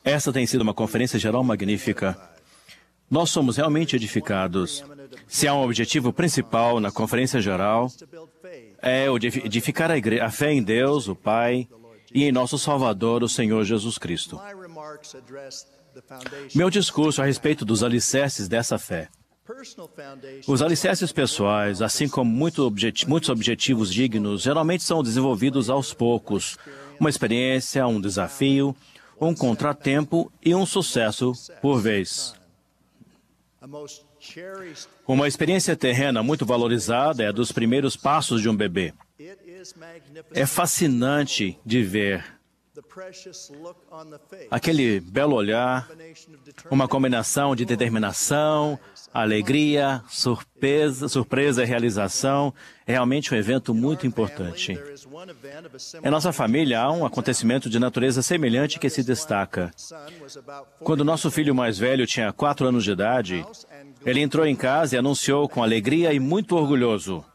Essa tem sido uma conferência geral magnífica. Nós somos realmente edificados. Se há um objetivo principal na conferência geral, é o de edificar a fé em Deus, o Pai, e em nosso Salvador, o Senhor Jesus Cristo. Meu discurso a respeito dos alicerces dessa fé. Os alicerces pessoais, assim como muitos objetivos dignos, geralmente são desenvolvidos aos poucos. Uma experiência, um desafio, um contratempo e um sucesso por vez. Uma experiência terrena muito valorizada é a dos primeiros passos de um bebê. É fascinante de ver aquele belo olhar, uma combinação de determinação, alegria, surpresa e realização. É realmente um evento muito importante. Em nossa família, há um acontecimento de natureza semelhante que se destaca. Quando nosso filho mais velho tinha 4 anos de idade, ele entrou em casa e anunciou com alegria e muito orgulhoso: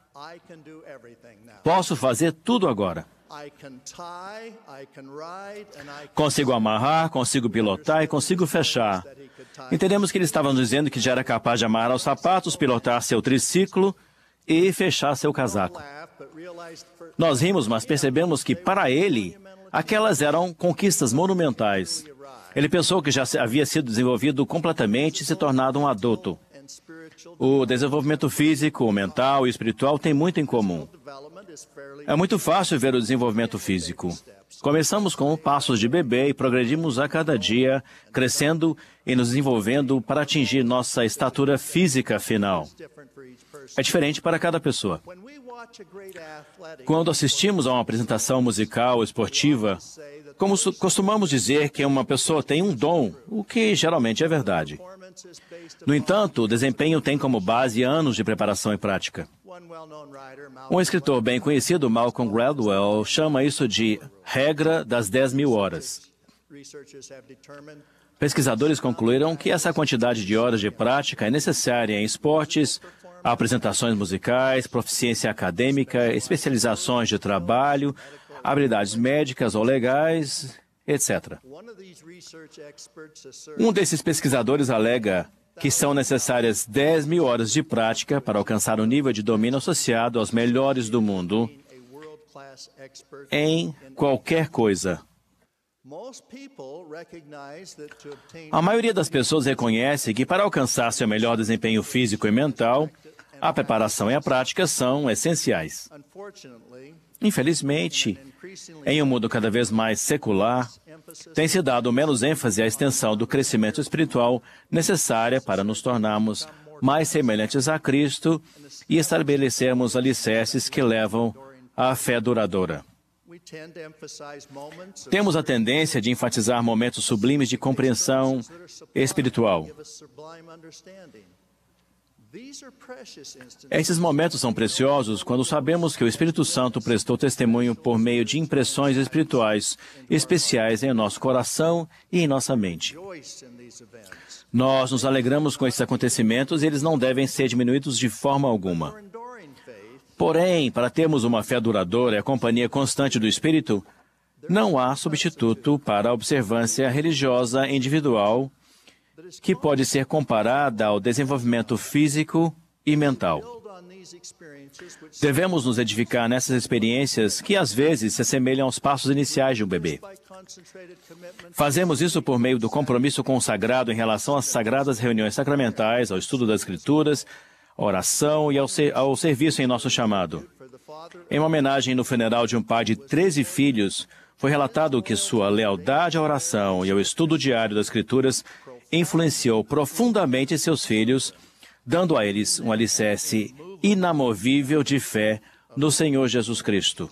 posso fazer tudo agora. Consigo amarrar, consigo pilotar e consigo fechar. Entendemos que ele estava nos dizendo que já era capaz de amarrar os sapatos, pilotar seu triciclo e fechar seu casaco. Nós rimos, mas percebemos que, para ele, aquelas eram conquistas monumentais. Ele pensou que já havia sido desenvolvido completamente e se tornado um adulto. O desenvolvimento físico, mental e espiritual têm muito em comum. É muito fácil ver o desenvolvimento físico. Começamos com passos de bebê e progredimos a cada dia, crescendo e nos desenvolvendo para atingir nossa estatura física final. É diferente para cada pessoa. Quando assistimos a uma apresentação musical ou esportiva, costumamos dizer que uma pessoa tem um dom, o que geralmente é verdade. No entanto, o desempenho tem como base anos de preparação e prática. Um escritor bem conhecido, Malcolm Gladwell, chama isso de regra das 10.000 horas. Pesquisadores concluíram que essa quantidade de horas de prática é necessária em esportes, apresentações musicais, proficiência acadêmica, especializações de trabalho, habilidades médicas ou legais, etc. Um desses pesquisadores alega que são necessárias 10.000 horas de prática para alcançar o nível de domínio associado aos melhores do mundo em qualquer coisa. A maioria das pessoas reconhece que para alcançar seu melhor desempenho físico e mental, a preparação e a prática são essenciais. Infelizmente, em um mundo cada vez mais secular, tem se dado menos ênfase à extensão do crescimento espiritual necessária para nos tornarmos mais semelhantes a Cristo e estabelecermos alicerces que levam à fé duradoura. Temos a tendência de enfatizar momentos sublimes de compreensão espiritual. Esses momentos são preciosos quando sabemos que o Espírito Santo prestou testemunho por meio de impressões espirituais especiais em nosso coração e em nossa mente. Nós nos alegramos com esses acontecimentos e eles não devem ser diminuídos de forma alguma. Porém, para termos uma fé duradoura e a companhia constante do Espírito, não há substituto para a observância religiosa individual que pode ser comparada ao desenvolvimento físico e mental. Devemos nos edificar nessas experiências que, às vezes, se assemelham aos passos iniciais de um bebê. Fazemos isso por meio do compromisso com o sagrado em relação às sagradas reuniões sacramentais, ao estudo das Escrituras, à oração e ao serviço em nosso chamado. Em uma homenagem no funeral de um pai de 13 filhos, foi relatado que sua lealdade à oração e ao estudo diário das Escrituras influenciou profundamente seus filhos, dando a eles um alicerce inamovível de fé no Senhor Jesus Cristo.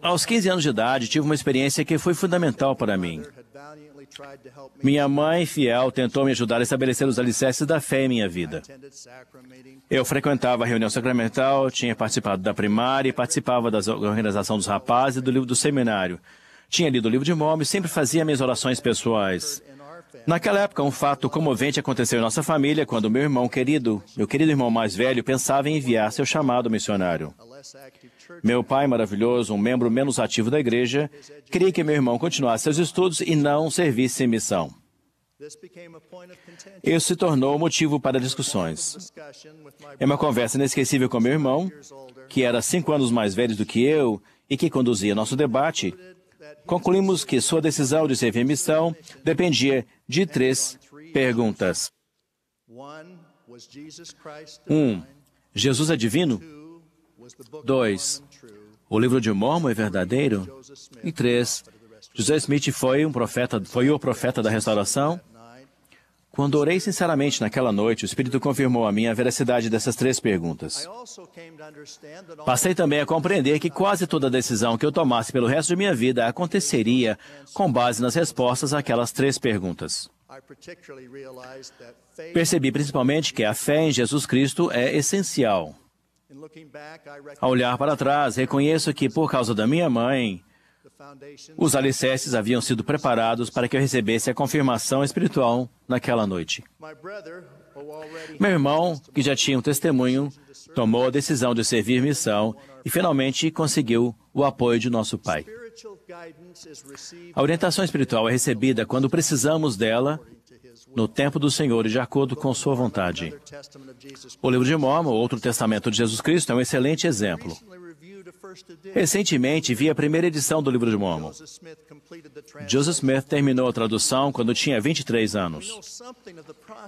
Aos 15 anos de idade, tive uma experiência que foi fundamental para mim. Minha mãe, fiel, tentou me ajudar a estabelecer os alicerces da fé em minha vida. Eu frequentava a reunião sacramental, tinha participado da primária e participava da organização dos rapazes e do livro do seminário. Tinha lido o livro de Mormon e sempre fazia minhas orações pessoais. Naquela época, um fato comovente aconteceu em nossa família quando meu querido irmão mais velho, pensava em enviar seu chamado missionário. Meu pai, maravilhoso, um membro menos ativo da igreja, queria que meu irmão continuasse seus estudos e não servisse em missão. Isso se tornou motivo para discussões. Em uma conversa inesquecível com meu irmão, que era 5 anos mais velho do que eu e que conduzia nosso debate, concluímos que sua decisão de servir em missão dependia de 3 perguntas. 1. Jesus é divino? 2. O livro de Mormon é verdadeiro? E 3. José Smith foi o profeta da restauração? Quando orei sinceramente naquela noite, o Espírito confirmou a mim a veracidade dessas 3 perguntas. Passei também a compreender que quase toda decisão que eu tomasse pelo resto de minha vida aconteceria com base nas respostas àquelas 3 perguntas. Percebi principalmente que a fé em Jesus Cristo é essencial. Ao olhar para trás, reconheço que, por causa da minha mãe, os alicerces haviam sido preparados para que eu recebesse a confirmação espiritual naquela noite. Meu irmão, que já tinha um testemunho, tomou a decisão de servir missão e finalmente conseguiu o apoio de nosso pai. A orientação espiritual é recebida quando precisamos dela, no tempo do Senhor e de acordo com sua vontade. O livro de Mormon, outro testamento de Jesus Cristo, é um excelente exemplo. Recentemente, vi a primeira edição do livro de Mormon. Joseph Smith terminou a tradução quando tinha 23 anos.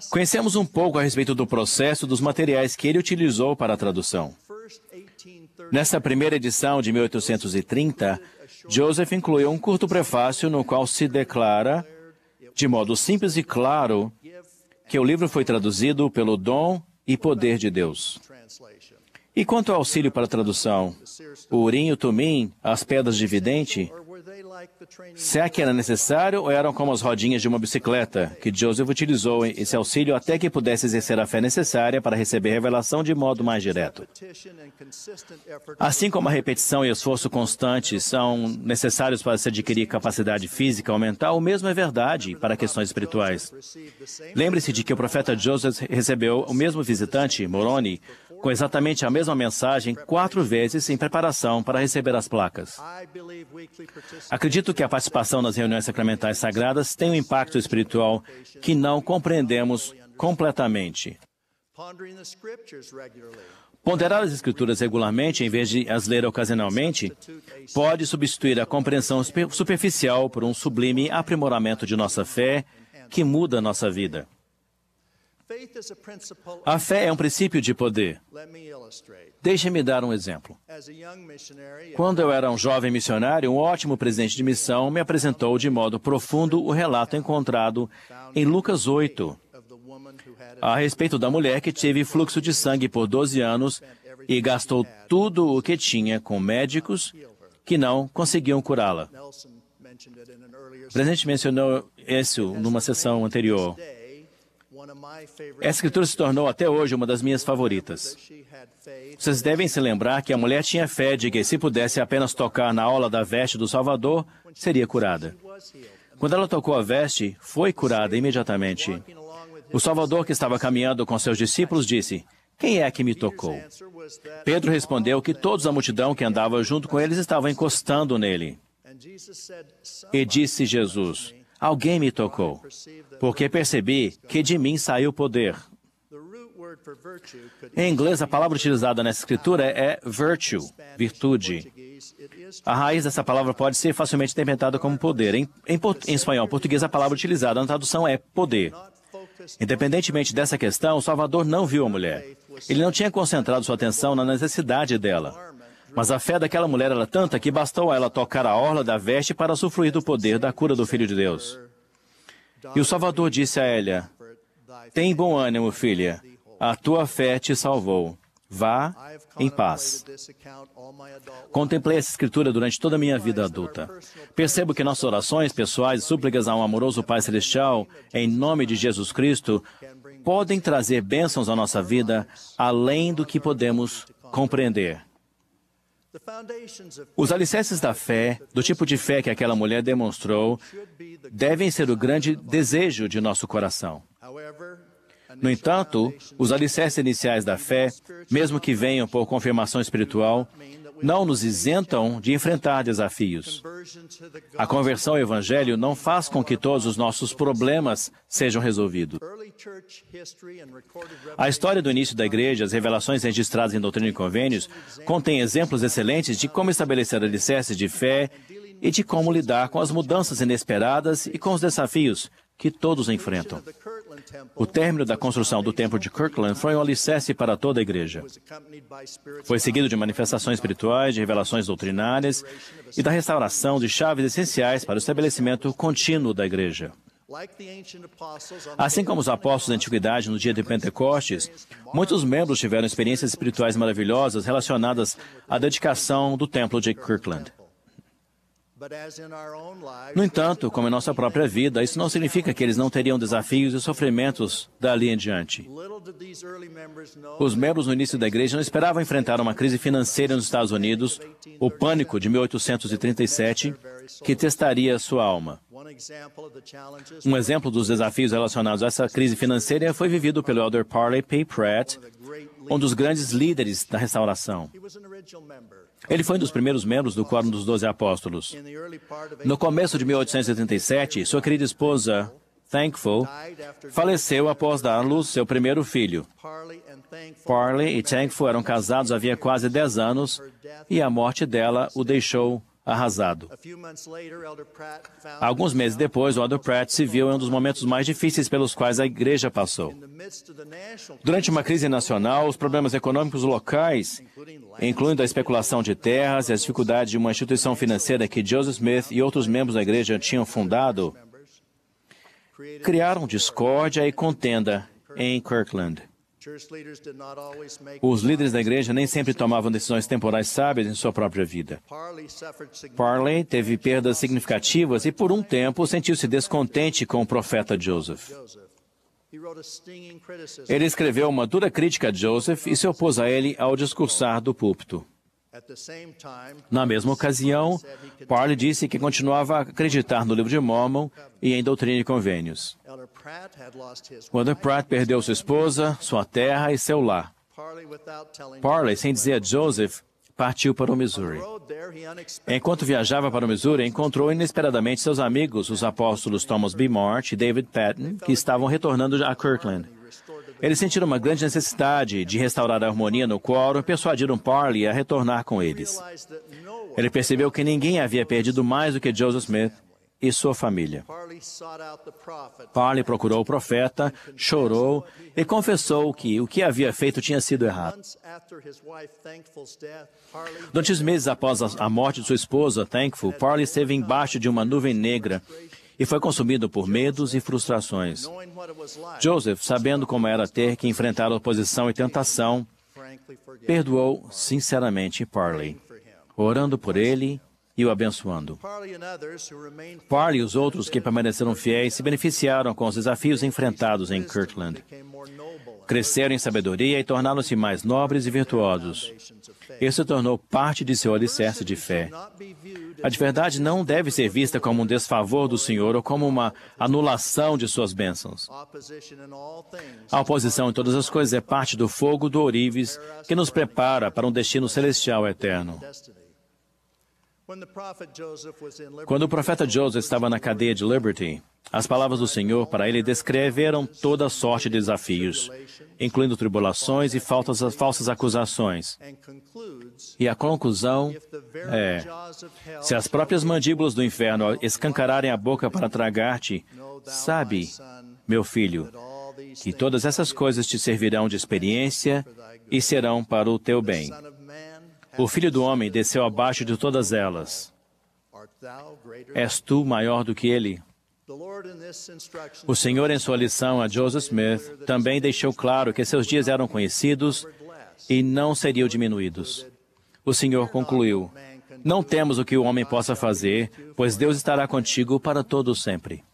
Conhecemos um pouco a respeito do processo dos materiais que ele utilizou para a tradução. Nessa primeira edição de 1830, Joseph incluiu um curto prefácio no qual se declara, de modo simples e claro, que o livro foi traduzido pelo dom e poder de Deus. E quanto ao auxílio para a tradução, o Urim e o Tumim, as pedras de vidente, será que era necessário ou eram como as rodinhas de uma bicicleta, que Joseph utilizou esse auxílio até que pudesse exercer a fé necessária para receber revelação de modo mais direto? Assim como a repetição e esforço constante são necessários para se adquirir capacidade física ou mental, o mesmo é verdade para questões espirituais. Lembre-se de que o profeta Joseph recebeu o mesmo visitante, Moroni, com exatamente a mesma mensagem 4 vezes em preparação para receber as placas. Acredito que a participação nas reuniões sacramentais sagradas tem um impacto espiritual que não compreendemos completamente. Ponderar as Escrituras regularmente, em vez de as ler ocasionalmente, pode substituir a compreensão superficial por um sublime aprimoramento de nossa fé que muda nossa vida. A fé é um princípio de poder. Deixe-me dar um exemplo. Quando eu era um jovem missionário, um ótimo presidente de missão me apresentou de modo profundo o relato encontrado em Lucas 8, a respeito da mulher que teve fluxo de sangue por 12 anos e gastou tudo o que tinha com médicos que não conseguiam curá-la. O presidente mencionou isso numa sessão anterior. Essa escritura se tornou até hoje uma das minhas favoritas. Vocês devem se lembrar que a mulher tinha fé de que, se pudesse apenas tocar na orla da veste do Salvador, seria curada. Quando ela tocou a veste, foi curada imediatamente. O Salvador, que estava caminhando com seus discípulos, disse: "Quem é que me tocou?" Pedro respondeu que todos a multidão que andava junto com eles estavam encostando nele. E disse Jesus: "Alguém me tocou, porque percebi que de mim saiu poder." Em inglês, a palavra utilizada nessa escritura é virtue, virtude. A raiz dessa palavra pode ser facilmente interpretada como poder. Em espanhol português, a palavra utilizada na tradução é poder. Independentemente dessa questão, o Salvador não viu a mulher. Ele não tinha concentrado sua atenção na necessidade dela. Mas a fé daquela mulher era tanta que bastou a ela tocar a orla da veste para usufruir do poder da cura do Filho de Deus. E o Salvador disse a ela: "Tem bom ânimo, filha. A tua fé te salvou. Vá em paz." Contemplei essa escritura durante toda a minha vida adulta. Percebo que nossas orações pessoais e súplicas a um amoroso Pai Celestial, em nome de Jesus Cristo, podem trazer bênçãos à nossa vida além do que podemos compreender. Os alicerces da fé, do tipo de fé que aquela mulher demonstrou, devem ser o grande desejo de nosso coração. No entanto, os alicerces iniciais da fé, mesmo que venham por confirmação espiritual, não nos isentam de enfrentar desafios. A conversão ao Evangelho não faz com que todos os nossos problemas sejam resolvidos. A história do início da Igreja, as revelações registradas em Doutrina e Convênios, contém exemplos excelentes de como estabelecer alicerces de fé e de como lidar com as mudanças inesperadas e com os desafios que todos enfrentam. O término da construção do Templo de Kirtland foi um alicerce para toda a Igreja. Foi seguido de manifestações espirituais, de revelações doutrinárias e da restauração de chaves essenciais para o estabelecimento contínuo da Igreja. Assim como os apóstolos da Antiguidade no dia de Pentecostes, muitos membros tiveram experiências espirituais maravilhosas relacionadas à dedicação do Templo de Kirtland. No entanto, como em nossa própria vida, isso não significa que eles não teriam desafios e sofrimentos dali em diante. Os membros no início da igreja não esperavam enfrentar uma crise financeira nos Estados Unidos, o pânico de 1837, que testaria sua alma. Um exemplo dos desafios relacionados a essa crise financeira foi vivido pelo Elder Parley P. Pratt, um dos grandes líderes da restauração. Ele foi um dos primeiros membros do Quórum dos 12 Apóstolos. No começo de 1887, sua querida esposa, Thankful, faleceu após dar à luz seu primeiro filho. Parley e Thankful eram casados havia quase 10 anos e a morte dela o deixou arrasado. Alguns meses depois, o Elder Pratt se viu em um dos momentos mais difíceis pelos quais a igreja passou. Durante uma crise nacional, os problemas econômicos locais, incluindo a especulação de terras e as dificuldades de uma instituição financeira que Joseph Smith e outros membros da igreja tinham fundado, criaram discórdia e contenda em Kirtland. Os líderes da igreja nem sempre tomavam decisões temporais sábias em sua própria vida. Parley teve perdas significativas e, por um tempo, sentiu-se descontente com o profeta Joseph. Ele escreveu uma dura crítica a Joseph e se opôs a ele ao discursar do púlpito. Na mesma ocasião, Parley disse que continuava a acreditar no Livro de Mormon e em Doutrina e Convênios. O Elder Pratt perdeu sua esposa, sua terra e seu lar. Parley, sem dizer a Joseph, partiu para o Missouri. Enquanto viajava para o Missouri, encontrou inesperadamente seus amigos, os apóstolos Thomas B. March e David Patton, que estavam retornando a Kirtland. Eles sentiram uma grande necessidade de restaurar a harmonia no quórum e persuadiram Parley a retornar com eles. Ele percebeu que ninguém havia perdido mais do que Joseph Smith e sua família. Parley procurou o profeta, chorou e confessou que o que havia feito tinha sido errado. Durante os meses após a morte de sua esposa, Thankful, Parley esteve embaixo de uma nuvem negra e foi consumido por medos e frustrações. Joseph, sabendo como era ter que enfrentar oposição e tentação, perdoou sinceramente Parley, orando por ele e o abençoando. Parley e os outros que permaneceram fiéis se beneficiaram com os desafios enfrentados em Kirtland. Cresceram em sabedoria e tornaram-se mais nobres e virtuosos. Isso tornou parte de seu alicerce de fé. A verdade não deve ser vista como um desfavor do Senhor ou como uma anulação de suas bênçãos. A oposição em todas as coisas é parte do fogo do ourives que nos prepara para um destino celestial eterno. Quando o profeta Joseph estava na cadeia de Liberty, as palavras do Senhor para ele descreveram toda sorte de desafios, incluindo tribulações e falsas acusações. E a conclusão é: se as próprias mandíbulas do inferno escancararem a boca para tragar-te, sabe, meu filho, que todas essas coisas te servirão de experiência e serão para o teu bem. O Filho do Homem desceu abaixo de todas elas. És tu maior do que ele? O Senhor, em sua lição a Joseph Smith, também deixou claro que seus dias eram conhecidos e não seriam diminuídos. O Senhor concluiu: não temos o que o homem possa fazer, pois Deus estará contigo para todo sempre.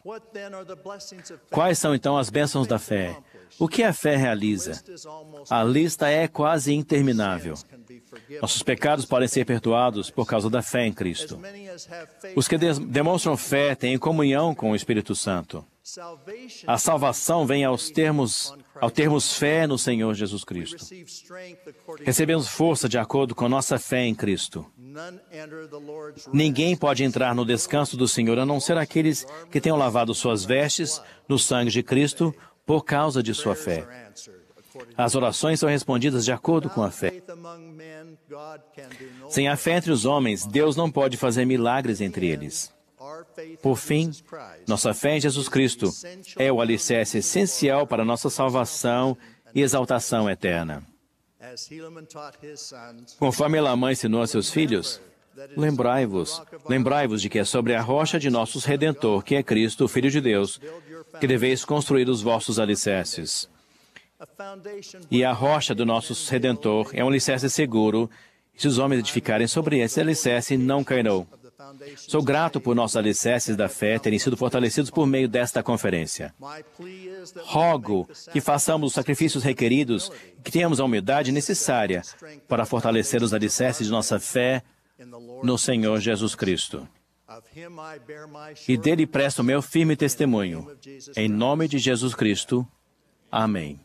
Quais são então as bênçãos da fé? O que a fé realiza? A lista é quase interminável. Nossos pecados podem ser perdoados por causa da fé em Cristo. Os que demonstram fé têm comunhão com o Espírito Santo. A salvação vem ao termos fé no Senhor Jesus Cristo. Recebemos força de acordo com nossa fé em Cristo. Ninguém pode entrar no descanso do Senhor a não ser aqueles que tenham lavado suas vestes no sangue de Cristo por causa de sua fé. As orações são respondidas de acordo com a fé. Sem a fé entre os homens, Deus não pode fazer milagres entre eles. Por fim, nossa fé em Jesus Cristo é o alicerce essencial para nossa salvação e exaltação eterna. Conforme Elamã ensinou a seus filhos, lembrai-vos de que é sobre a rocha de nosso Redentor, que é Cristo, o Filho de Deus, que deveis construir os vossos alicerces. E a rocha do nosso Redentor é um alicerce seguro, e se os homens edificarem sobre esse alicerce, não cairão. Sou grato por nossos alicerces da fé terem sido fortalecidos por meio desta conferência. Rogo que façamos os sacrifícios requeridos e que tenhamos a humildade necessária para fortalecer os alicerces de nossa fé no Senhor Jesus Cristo. E dele presto o meu firme testemunho. Em nome de Jesus Cristo. Amém.